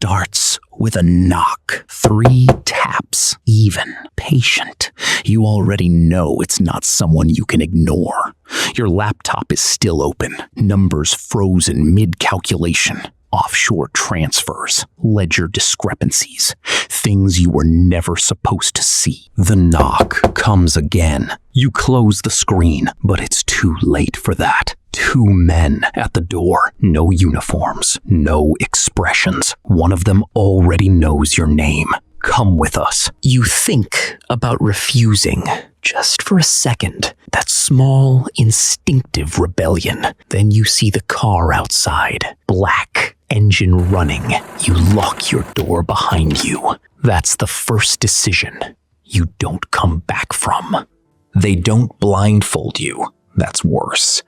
starts with a knock. 3 taps, even, patient. You already know it's not someone you can ignore. Your laptop is still open, numbers frozen mid-calculation. Offshore transfers, ledger discrepancies, things you were never supposed to see. The knock comes again. You close the screen, but it's too late for that. 2 men at the door, no uniforms, no expressions. One of them already knows your name. Come with us. You think about refusing, just for a second. That small, instinctive rebellion. Then you see the car outside, black, engine running. You lock your door behind you. That's the first decision you don't come back from. They don't blindfold you. That's worse.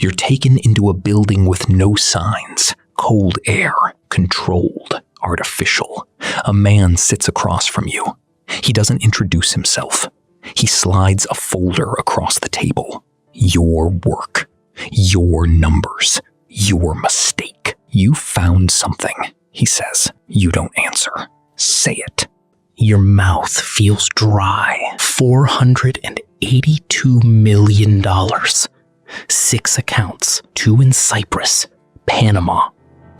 You're taken into a building with no signs. Cold air, controlled, artificial. A man sits across from you. He doesn't introduce himself. He slides a folder across the table. Your work. Your numbers. Your mistake. You found something, he says. You don't answer. Say it. Your mouth feels dry. $482 million. 6 accounts, 2 in Cyprus, Panama,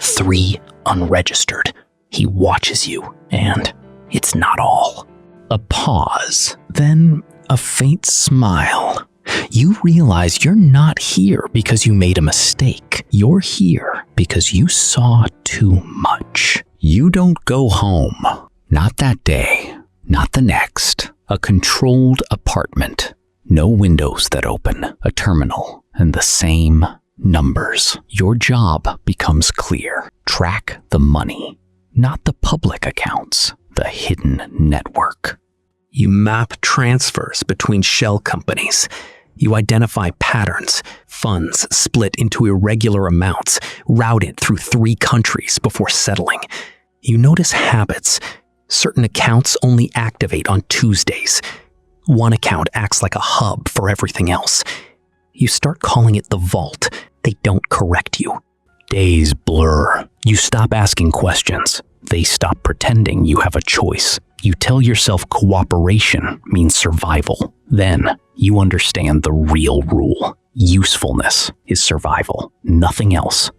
3 unregistered. He watches you, and it's not all. A pause, then a faint smile. You realize you're not here because you made a mistake. You're here because you saw too much. You don't go home. Not that day. Not the next. A controlled apartment. No windows that open. A terminal. And the same numbers. Your job becomes clear. Track the money. Not the public accounts. The hidden network. You map transfers between shell companies. You identify patterns, funds split into irregular amounts, routed through 3 countries before settling. You notice habits. Certain accounts only activate on Tuesdays. One account acts like a hub for everything else. You start calling it the vault. They don't correct you. Days blur. You stop asking questions. They stop pretending you have a choice. You tell yourself cooperation means survival. Then you understand the real rule. Usefulness is survival, nothing else.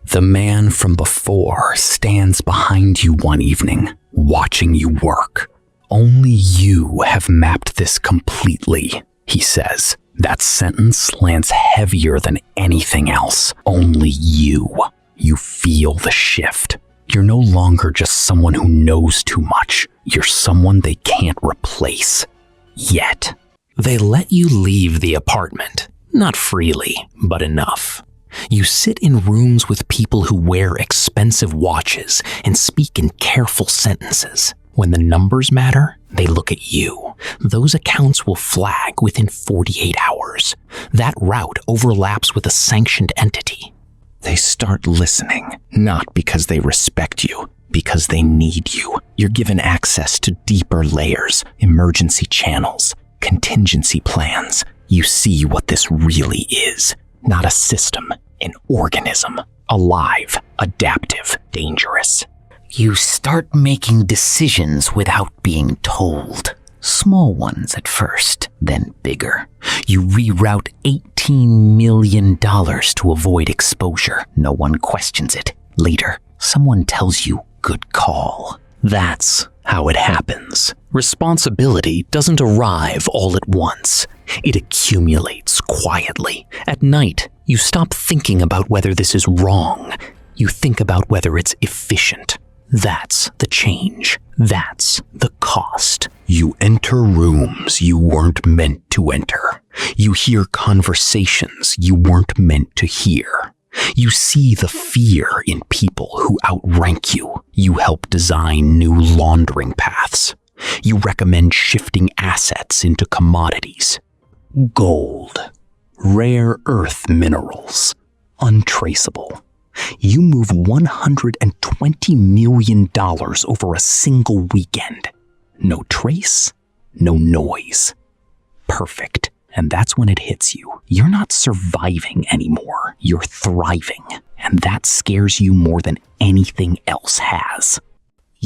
The man from before stands behind you one evening, watching you work. Only you have mapped this completely, he says. That sentence lands heavier than anything else. Only you. You feel the shift. You're no longer just someone who knows too much. You're someone they can't replace. Yet. They let you leave the apartment. Not freely, but enough. You sit in rooms with people who wear expensive watches and speak in careful sentences. When the numbers matter, they look at you. Those accounts will flag within 48 hours. That route overlaps with a sanctioned entity. They start listening, not because they respect you, because they need you. You're given access to deeper layers, emergency channels, contingency plans. You see what this really is. Not a system, an organism. Alive, adaptive, dangerous. You start making decisions without being told. Small ones at first, then bigger. You reroute $18 million to avoid exposure. No one questions it. Later, someone tells you, good call. That's how it happens. Responsibility doesn't arrive all at once. It accumulates quietly. At night, you stop thinking about whether this is wrong. You think about whether it's efficient. That's the change. That's the cost. You enter rooms you weren't meant to enter. You hear conversations you weren't meant to hear. You see the fear in people who outrank you. You help design new laundering paths. You recommend shifting assets into commodities. Gold, rare earth minerals, untraceable. You move $120 million over a single weekend. No trace, no noise. Perfect. And that's when it hits you. You're not surviving anymore. You're thriving. And that scares you more than anything else has.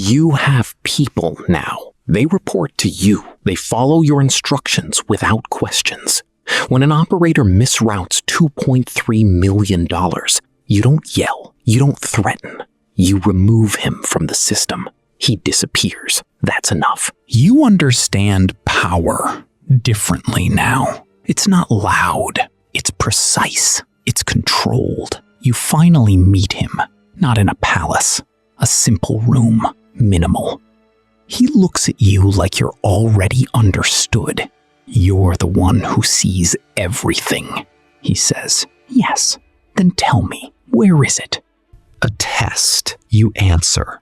You have people now. They report to you. They follow your instructions without questions. When an operator misroutes $2.3 million, you don't yell. You don't threaten. You remove him from the system. He disappears. That's enough. You understand power differently now. It's not loud. It's precise. It's controlled. You finally meet him, not in a palace, a simple room, minimal. He looks at you like you're already understood. You're the one who sees everything, he says. Yes, then tell me, where is it? A test, you answer.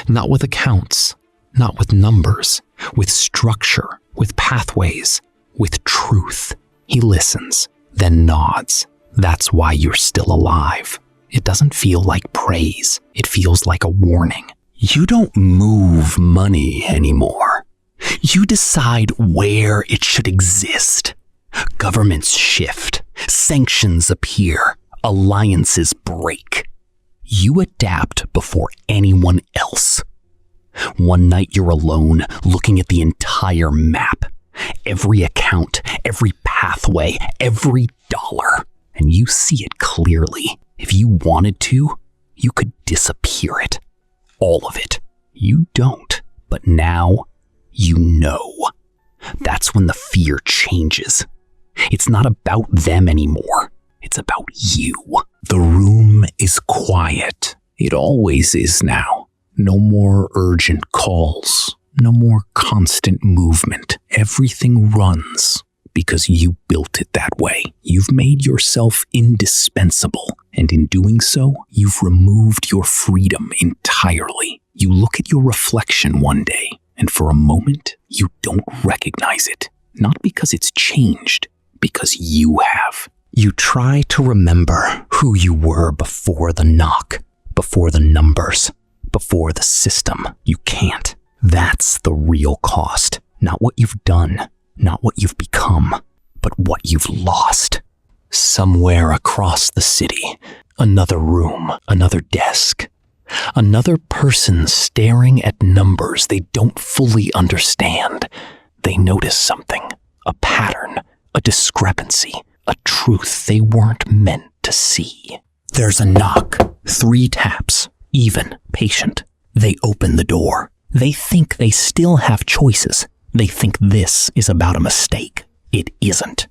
Not with accounts, not with numbers, with structure, with pathways, with truth. He listens, then nods. That's why you're still alive. It doesn't feel like praise. It feels like a warning. You don't move money anymore. You decide where it should exist. Governments shift. Sanctions appear. Alliances break. You adapt before anyone else. One night you're alone, looking at the entire map. Every account, every pathway, every dollar. And you see it clearly. If you wanted to, you could disappear it. All of it. You don't. But now, you know. That's when the fear changes. It's not about them anymore. It's about you. The room is quiet. It always is now. No more urgent calls. No more constant movement. Everything runs because you built it that way. You've made yourself indispensable, and in doing so, you've removed your freedom entirely. You look at your reflection one day, and for a moment, you don't recognize it. Not because it's changed, because you have. You try to remember who you were before the knock, before the numbers, before the system. You can't. That's the real cost. Not what you've done, not what you've become, but what you've lost. Somewhere across the city, another room, another desk, another person staring at numbers they don't fully understand. They notice something, a pattern, a discrepancy, a truth they weren't meant to see. There's a knock, 3 taps, even, patient. They open the door. They think they still have choices. They think this is about a mistake. It isn't.